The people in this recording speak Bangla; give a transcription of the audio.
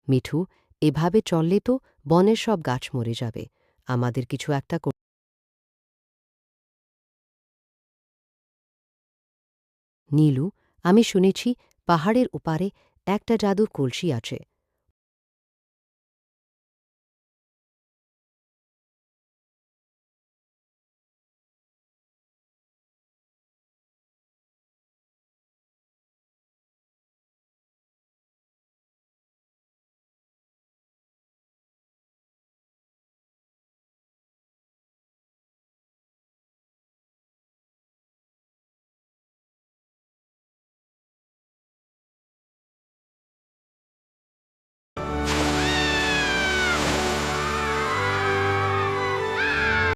মিঠু, এভাবে চললে তো বনের সব গাছ মরে যাবে। আমাদের কিছু একটা নীলু, আমি শুনেছি পাহাড়ের ওপারে একটা জাদুর কলসি আছে।